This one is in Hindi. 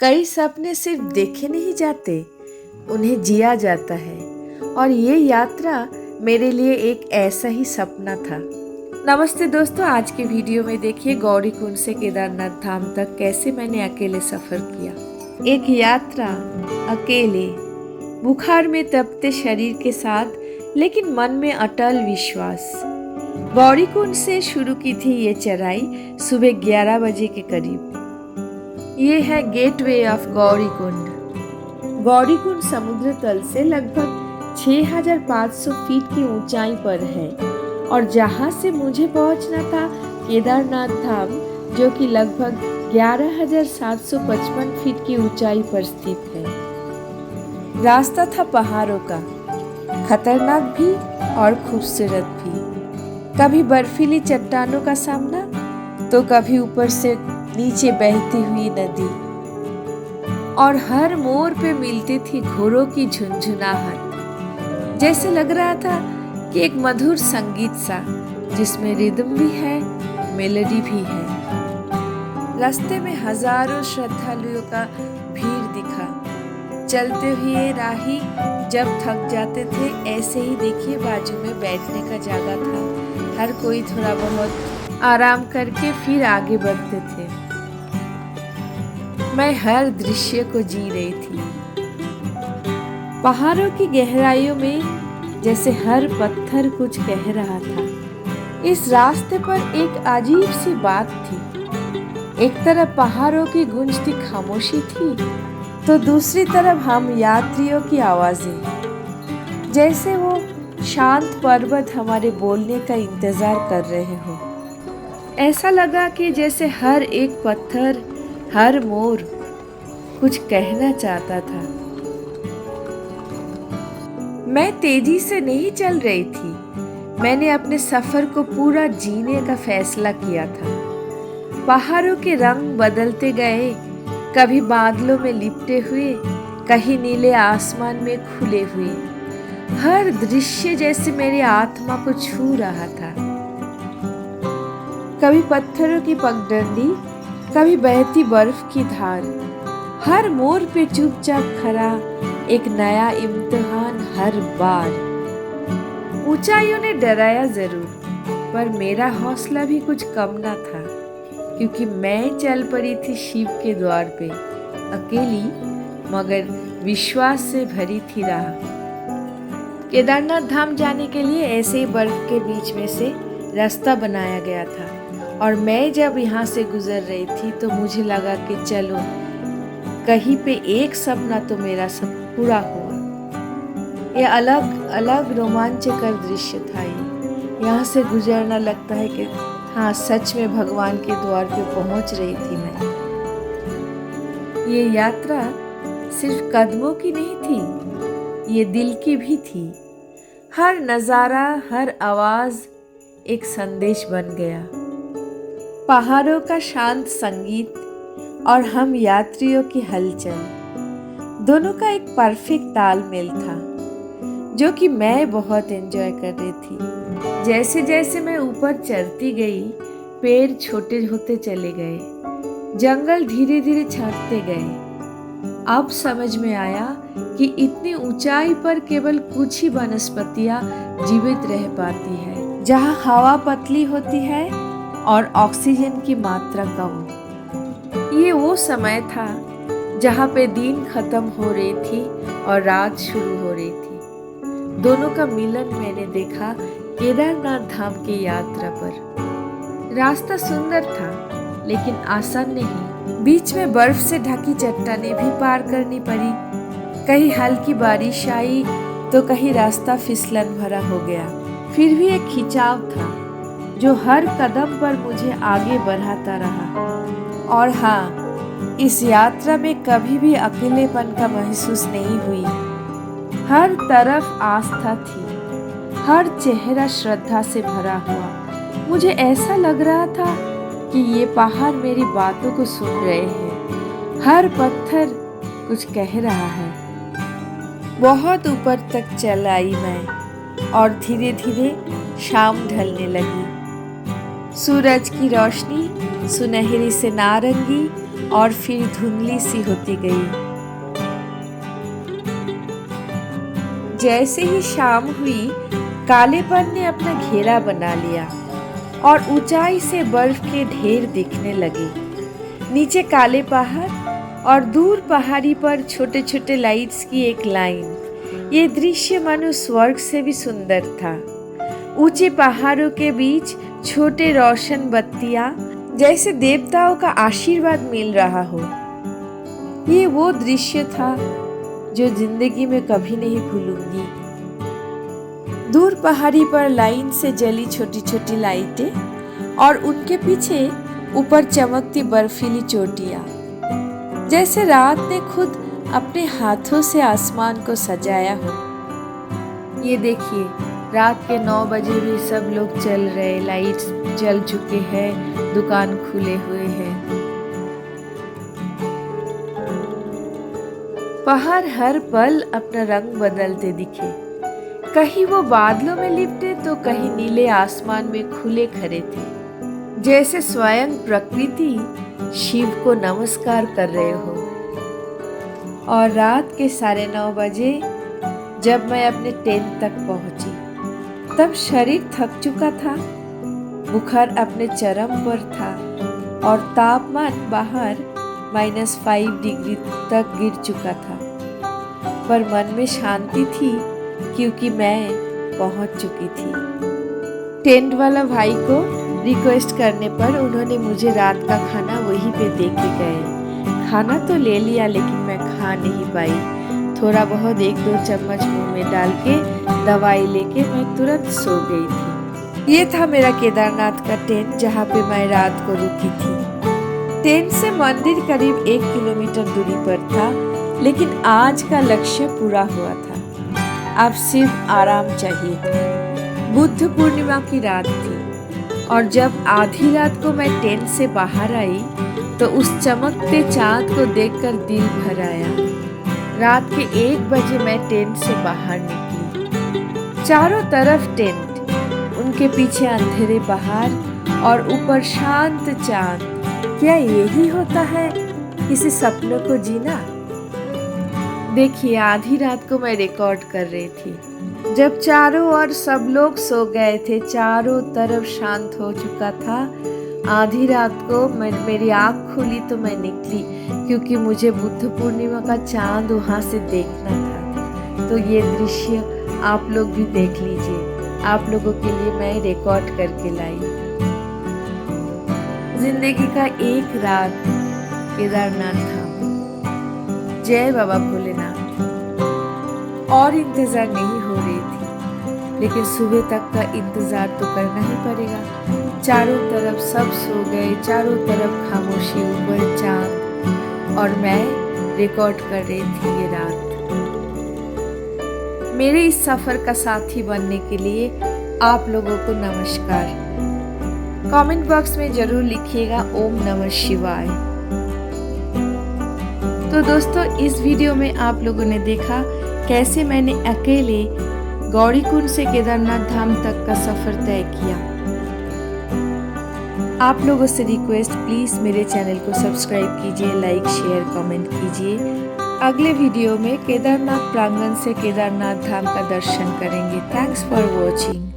कई सपने सिर्फ देखे नहीं जाते, उन्हें जिया जाता है। और ये यात्रा मेरे लिए एक ऐसा ही सपना था। नमस्ते दोस्तों, आज के वीडियो में देखिए गौरीकुंड से केदारनाथ धाम तक कैसे मैंने अकेले सफर किया। एक यात्रा अकेले, बुखार में तपते शरीर के साथ, लेकिन मन में अटल विश्वास। गौरीकुंड से शुरू की थी ये चढ़ाई सुबह 11 बजे के करीब। ये है गेटवे ऑफ गौरीकुंड। गौरीकुंड समुद्र तल से लगभग 6500 फीट की ऊंचाई पर है और जहां से मुझे पहुंचना था केदारनाथ धाम, जो कि लगभग 11,755 फीट की ऊंचाई पर स्थित है। रास्ता था पहाड़ों का, खतरनाक भी और खूबसूरत भी। कभी बर्फीली चट्टानों का सामना, तो कभी ऊपर से नीचे बहती हुई नदी, और हर मोड़ पे मिलती थी घोड़ों की झुनझुनाहट। जैसे लग रहा था कि एक मधुर संगीत सा, जिसमें रिदम भी है, मेलोडी भी है। रास्ते में हजारों श्रद्धालुओं का भीड़ दिखा। चलते हुए राही जब थक जाते थे, ऐसे ही देखिए बाजू में बैठने का जगह था। हर कोई थोड़ा बहुत आराम करके फिर आगे बढ़ते थे। मैं हर दृश्य को जी रही थी। पहाड़ों की गहराइयों में जैसे हर पत्थर कुछ कह रहा था। इस रास्ते पर एक अजीब सी बात थी। एक तरफ पहाड़ों की गूंजती खामोशी थी, तो दूसरी तरफ हम यात्रियों की आवाजें, जैसे वो शांत पर्वत हमारे बोलने का इंतजार कर रहे हो। ऐसा लगा कि जैसे हर एक पत्थर, हर मोड़ कुछ कहना चाहता था। मैं तेजी से नहीं चल रही थी। मैंने अपने सफर को पूरा जीने का फैसला किया था। पहाड़ों के रंग बदलते गए, कभी बादलों में लिपटे हुए, कहीं नीले आसमान में खुले हुए। हर दृश्य जैसे मेरी आत्मा को छू रहा था। कभी पत्थरों की पगडंडी, कभी बहती बर्फ की धार। हर मोड़ पे चुपचाप खड़ा एक नया इम्तिहान हर बार। ऊंचाइयों ने डराया जरूर, पर मेरा हौसला भी कुछ कम ना था, क्योंकि मैं चल पड़ी थी शिव के द्वार पे, अकेली मगर विश्वास से भरी थी राह। केदारनाथ धाम जाने के लिए ऐसे ही बर्फ के बीच में से रास्ता बनाया गया था, और मैं जब यहाँ से गुजर रही थी तो मुझे लगा कि चलो कहीं पे एक सपना तो मेरा सब पूरा हुआ। ये अलग अलग रोमांचकर दृश्य था। ये यहाँ से गुजरना लगता है कि हाँ, सच में भगवान के द्वार पे पहुंच रही थी मैं। ये यात्रा सिर्फ कदमों की नहीं थी, ये दिल की भी थी। हर नज़ारा, हर आवाज एक संदेश बन गया। पहाड़ों का शांत संगीत और हम यात्रियों की हलचल, दोनों का एक परफेक्ट तालमेल था, जो कि मैं बहुत एंजॉय कर रही थी। जैसे जैसे मैं ऊपर चढ़ती गई, पेड़ छोटे होते चले गए, जंगल धीरे धीरे छंटते गए। अब समझ में आया कि इतनी ऊंचाई पर केवल कुछ ही वनस्पतियां जीवित रह पाती है, जहां हवा पतली होती है और ऑक्सीजन की मात्रा कम। ये वो समय था जहाँ पे दिन खत्म हो रही थी और रात शुरू हो रही थी। दोनों का मिलन मैंने देखा केदारनाथ धाम की यात्रा पर। रास्ता सुंदर था, लेकिन आसान नहीं। बीच में बर्फ से ढकी चट्टानें भी पार करनी पड़ी। कहीं हल्की बारिश आई, तो कहीं रास्ता फिसलन भरा हो गया। फिर भी एक खिंचाव था, जो हर कदम पर मुझे आगे बढ़ाता रहा। और हाँ, इस यात्रा में कभी भी अकेलेपन का महसूस नहीं हुई। हर तरफ आस्था थी, हर चेहरा श्रद्धा से भरा हुआ। मुझे ऐसा लग रहा था कि ये पहाड़ मेरी बातों को सुन रहे हैं। हर पत्थर कुछ कह रहा है। बहुत ऊपर तक चल आई मैं, और धीरे धीरे शाम ढलने लगी। सूरज की रोशनी सुनहरी से नारंगी और फिर धुंधली सी होती गई। जैसे ही शाम हुई, कालेपन ने अपना घेरा बना लिया और ऊंचाई से बर्फ के ढेर दिखने लगे। नीचे काले पहाड़ और दूर पहाड़ी पर छोटे छोटे लाइट्स की एक लाइन। ये दृश्य मानो स्वर्ग से भी सुंदर था। ऊंचे पहाड़ों के बीच छोटे रोशन बत्तियां, जैसे देवताओं का आशीर्वाद मिल रहा हो। ये वो दृश्य था जो जिंदगी में कभी नहीं भूलूंगी। दूर पहाड़ी पर लाइन से जली छोटी छोटी लाइटें और उनके पीछे ऊपर चमकती बर्फीली चोटियां, जैसे रात ने खुद अपने हाथों से आसमान को सजाया हो। ये देखिए, रात के 9 बजे भी सब लोग चल रहे, लाइट्स जल चुके हैं, दुकान खुले हुए हैं। पहाड़ हर पल अपना रंग बदलते दिखे। कहीं वो बादलों में लिपटे तो कहीं नीले आसमान में खुले खड़े थे, जैसे स्वयं प्रकृति शिव को नमस्कार कर रहे हो। और रात के 9:30 बजे जब मैं अपने टेंट तक पहुंची, तब शरीर थक चुका था, बुखार अपने चरम पर था और तापमान बाहर -5 डिग्री तक गिर चुका था। पर मन में शांति थी क्योंकि मैं पहुंच चुकी थी। टेंट वाला भाई को रिक्वेस्ट करने पर उन्होंने मुझे रात का खाना वहीं पे दे के गए। खाना तो ले लिया लेकिन मैं खा नहीं पाई। थोड़ा बहुत 1-2 चम्मच मुंह में डाल के दवाई लेके मैं तुरंत सो गई थी। ये था मेरा केदारनाथ का टेंट जहाँ पे मैं रात को रुकी थी। टेंट से मंदिर करीब 1 किलोमीटर दूरी पर था, लेकिन आज का लक्ष्य पूरा हुआ था। अब सिर्फ आराम चाहिए था। बुद्ध पूर्णिमा की रात थी और जब आधी रात को मैं टेंट से बाहर आई तो उस चमकते चांद को देखकर दिल भर आया। रात के 1 बजे मैं टेंट से बाहर निकली। चारों तरफ टेंट, उनके पीछे अंधेरे पहाड़ और ऊपर शांत चांद। क्या यही होता है किसी सपनों को जीना? देखिए, आधी रात को मैं रिकॉर्ड कर रही थी जब चारों ओर सब लोग सो गए थे, चारों तरफ शांत हो चुका था। आधी रात को मेरी आँख खुली तो मैं निकली क्योंकि मुझे बुद्ध पूर्णिमा का चांद वहाँ से देखना था। तो ये दृश्य आप लोग भी देख लीजिए। आप लोगों के लिए मैं रिकॉर्ड करके लाई। जिंदगी का एक रात केदारनाथ धाम। जय बाबा भोलेनाथ। और इंतजार नहीं हो रही थी, लेकिन सुबह तक का इंतजार तो करना ही पड़ेगा। चारों तरफ सब सो गए, चारों तरफ खामोशी, ऊपर चांद और मैं रिकॉर्ड कर रही थी ये रात। मेरे इस सफर का साथी बनने के लिए आप लोगों को नमस्कार। कमेंट बॉक्स में जरूर लिखिएगा ओम नमः शिवाय। तो दोस्तों, इस वीडियो में आप लोगों ने देखा कैसे मैंने अकेले गौरीकुंड से केदारनाथ धाम तक का सफर तय किया। आप लोगों से रिक्वेस्ट, प्लीज मेरे चैनल को सब्सक्राइब कीजिए, लाइक शेयर कमेंट कीजिए। अगले वीडियो में केदारनाथ प्रांगण से केदारनाथ धाम का दर्शन करेंगे। Thanks for watching.